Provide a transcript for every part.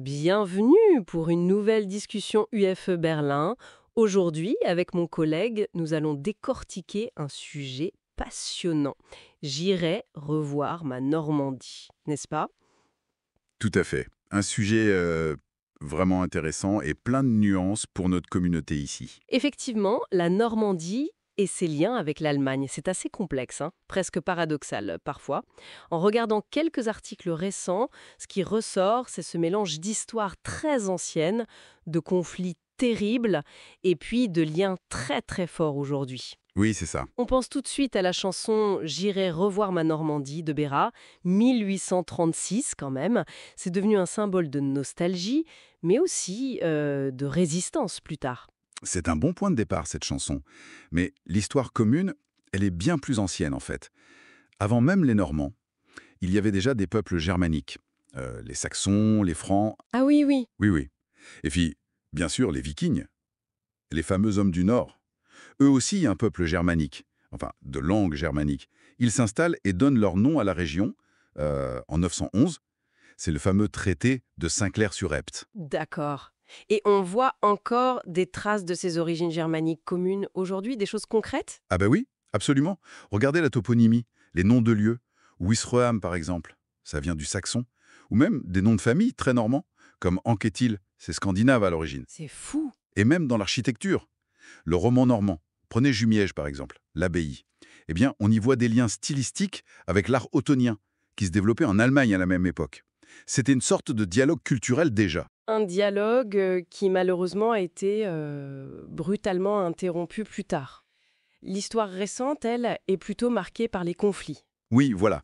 Bienvenue pour une nouvelle discussion UFE Berlin. Aujourd'hui, avec mon collègue, nous allons décortiquer un sujet passionnant. J'irai revoir ma Normandie, n'est-ce pas? Tout à fait. Un sujet vraiment intéressant et plein de nuances pour notre communauté ici. Effectivement, la Normandie et ses liens avec l'Allemagne, c'est assez complexe, hein, presque paradoxal parfois. En regardant quelques articles récents, ce qui ressort, c'est ce mélange d'histoires très anciennes, de conflits terribles et puis de liens très très forts aujourd'hui. Oui, c'est ça. On pense tout de suite à la chanson J'irai revoir ma Normandie de Béra, 1836 quand même. C'est devenu un symbole de nostalgie, mais aussi de résistance plus tard. C'est un bon point de départ, cette chanson. Mais l'histoire commune, elle est bien plus ancienne, en fait. Avant même les Normands, il y avait déjà des peuples germaniques. Les Saxons, les Francs, Ah oui, oui. oui, oui. Et puis, bien sûr, les Vikings, les fameux hommes du Nord. Eux aussi, un peuple germanique, enfin, de langue germanique. Ils s'installent et donnent leur nom à la région, en 911. C'est le fameux traité de Saint-Clair-sur-Epte. D'accord. Et on voit encore des traces de ces origines germaniques communes aujourd'hui, des choses concrètes? Ah bah oui, absolument. Regardez la toponymie, les noms de lieux. Ouistreham, par exemple, ça vient du saxon. Ou même des noms de famille très normands, comme Anquetil, c'est scandinave à l'origine. C'est fou. Et même dans l'architecture. Le roman normand, prenez Jumièges par exemple, l'abbaye. Eh bien, on y voit des liens stylistiques avec l'art ottonien, qui se développait en Allemagne à la même époque. C'était une sorte de dialogue culturel déjà. Un dialogue qui malheureusement a été brutalement interrompu plus tard. L'histoire récente, elle, est plutôt marquée par les conflits. Oui, voilà.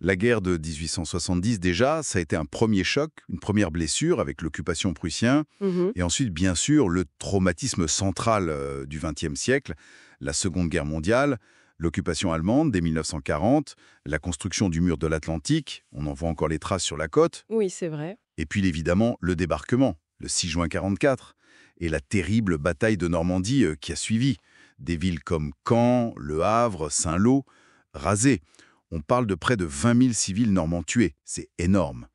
La guerre de 1870, déjà, ça a été un premier choc, une première blessure avec l'occupation prussienne. Mhm. Et ensuite, bien sûr, le traumatisme central du XXe siècle, la Seconde Guerre mondiale, l'occupation allemande dès 1940, la construction du mur de l'Atlantique, on en voit encore les traces sur la côte, Oui, c'est vrai. et puis évidemment le débarquement, le 6 juin 44, et la terrible bataille de Normandie qui a suivi. Des villes comme Caen, Le Havre, Saint-Lô, rasées. On parle de près de 20 000 civils normands tués. C'est énorme.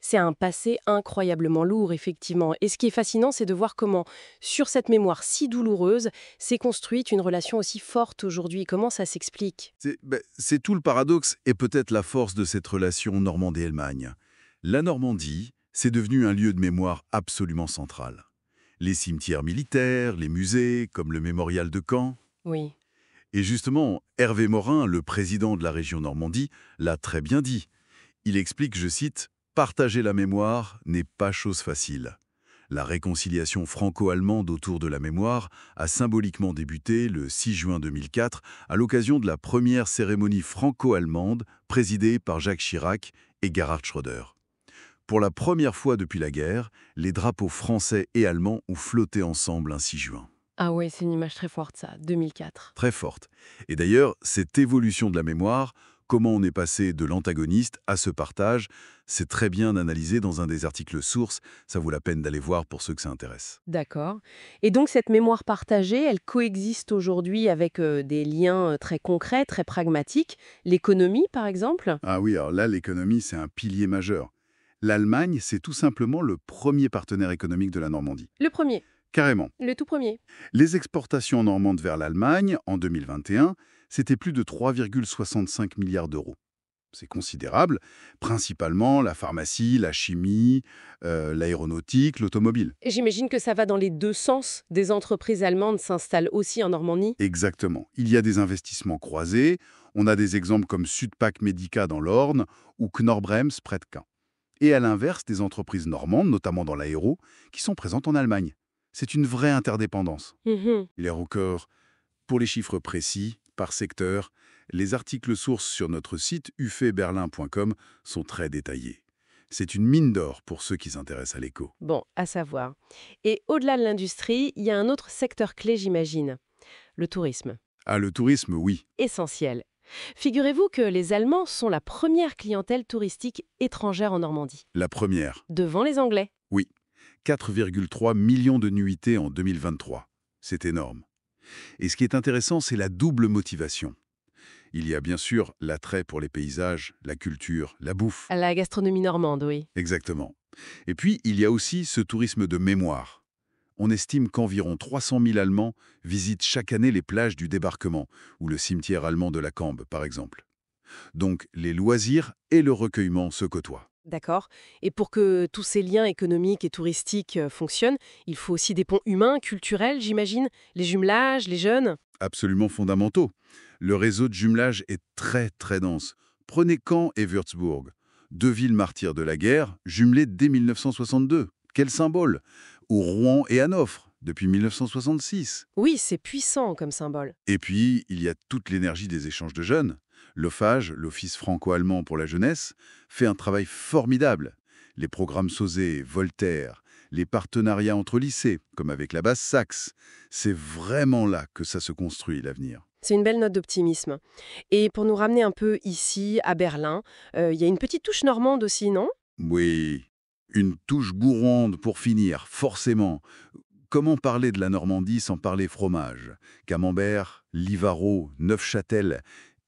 C'est un passé incroyablement lourd, effectivement. Et ce qui est fascinant, c'est de voir comment, sur cette mémoire si douloureuse, s'est construite une relation aussi forte aujourd'hui. Comment ça s'explique? C'est tout le paradoxe et peut-être la force de cette relation Normandie-Allemagne. La Normandie, c'est devenu un lieu de mémoire absolument central. Les cimetières militaires, les musées, comme le mémorial de Caen. Oui. Et justement, Hervé Morin, le président de la région Normandie, l'a très bien dit. Il explique, je cite, « Partager la mémoire n'est pas chose facile ». La réconciliation franco-allemande autour de la mémoire a symboliquement débuté le 6 juin 2004 à l'occasion de la première cérémonie franco-allemande présidée par Jacques Chirac et Gerhard Schröder. Pour la première fois depuis la guerre, les drapeaux français et allemands ont flotté ensemble un 6 juin. Ah ouais, c'est une image très forte, ça, 2004. Très forte. Et d'ailleurs, cette évolution de la mémoire, comment on est passé de l'antagoniste à ce partage, c'est très bien analysé dans un des articles sources. Ça vaut la peine d'aller voir pour ceux que ça intéresse. D'accord. Et donc cette mémoire partagée, elle coexiste aujourd'hui avec des liens très concrets, très pragmatiques. L'économie, par exemple? Ah oui, alors là, l'économie, c'est un pilier majeur. L'Allemagne, c'est tout simplement le premier partenaire économique de la Normandie. Le premier, Carrément. le tout premier. Les exportations normandes vers l'Allemagne, en 2021, c'était plus de 3,65 milliards d'euros. C'est considérable, principalement la pharmacie, la chimie, l'aéronautique, l'automobile. Et j'imagine que ça va dans les deux sens. Des entreprises allemandes s'installent aussi en Normandie. Exactement. Il y a des investissements croisés. On a des exemples comme Südpack Medica dans l'Orne ou Knorr-Bremse près de Caen. Et à l'inverse, des entreprises normandes, notamment dans l'aéro, qui sont présentes en Allemagne. C'est une vraie interdépendance. Mhm. Il y a encore, pour les chiffres précis, par secteur, les articles sources sur notre site ufeberlin.com sont très détaillés. C'est une mine d'or pour ceux qui s'intéressent à l'éco. Bon, à savoir. Et au-delà de l'industrie, il y a un autre secteur clé, j'imagine. Le tourisme. Ah, le tourisme, oui. Essentiel. Figurez-vous que les Allemands sont la première clientèle touristique étrangère en Normandie. La première, Devant les Anglais. oui. 4,3 millions de nuitées en 2023. C'est énorme. Et ce qui est intéressant, c'est la double motivation. Il y a bien sûr l'attrait pour les paysages, la culture, la bouffe. À la gastronomie normande, oui. Exactement. Et puis, il y a aussi ce tourisme de mémoire. On estime qu'environ 300 000 Allemands visitent chaque année les plages du débarquement, ou le cimetière allemand de la Cambe, par exemple. Donc, les loisirs et le recueillement se côtoient. D'accord. Et pour que tous ces liens économiques et touristiques fonctionnent, il faut aussi des ponts humains, culturels, j'imagine, les jumelages, les jeunes. Absolument fondamentaux. Le réseau de jumelage est très très dense. Prenez Caen et Würzburg, deux villes martyrs de la guerre, jumelées dès 1962. Quel symbole! Ou Rouen et Hanovre, depuis 1966. Oui, c'est puissant comme symbole. Et puis, il y a toute l'énergie des échanges de jeunes. L'OFAGE, l'Office franco-allemand pour la jeunesse, fait un travail formidable. Les programmes SOSE, Voltaire, les partenariats entre lycées, comme avec la Basse-Saxe, c'est vraiment là que ça se construit l'avenir. C'est une belle note d'optimisme. Et pour nous ramener un peu ici, à Berlin, il y a une petite touche normande aussi, non? Oui, une touche gourande pour finir, forcément. Comment parler de la Normandie sans parler fromage? Camembert, Livaro, Neufchâtel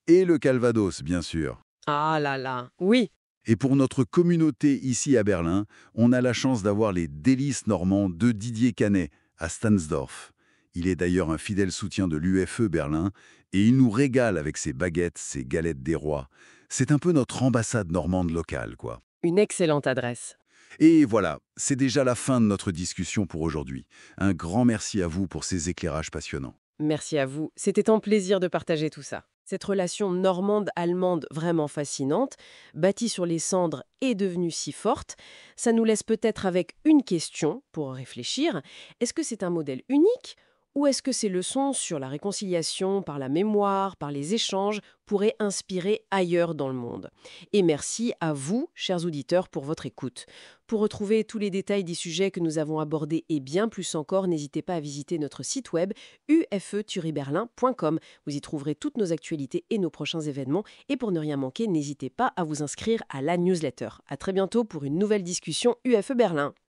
et le Calvados, bien sûr. Ah là là, oui. Et pour notre communauté ici à Berlin, on a la chance d'avoir les délices normands de Didier Canet à Stahnsdorf. Il est d'ailleurs un fidèle soutien de l'UFE Berlin et il nous régale avec ses baguettes, ses galettes des rois. C'est un peu notre ambassade normande locale, quoi. Une excellente adresse. Et voilà, c'est déjà la fin de notre discussion pour aujourd'hui. Un grand merci à vous pour ces éclairages passionnants. Merci à vous. C'était un plaisir de partager tout ça. Cette relation normande-allemande vraiment fascinante, bâtie sur les cendres et devenue si forte, ça nous laisse peut-être avec une question pour réfléchir. Est-ce que c'est un modèle unique ou est-ce que ces leçons sur la réconciliation par la mémoire, par les échanges, pourraient inspirer ailleurs dans le monde? Et merci à vous, chers auditeurs, pour votre écoute. Pour retrouver tous les détails des sujets que nous avons abordés et bien plus encore, n'hésitez pas à visiter notre site web ufeturiberlin.com. Vous y trouverez toutes nos actualités et nos prochains événements. Et pour ne rien manquer, n'hésitez pas à vous inscrire à la newsletter. À très bientôt pour une nouvelle discussion UFE Berlin.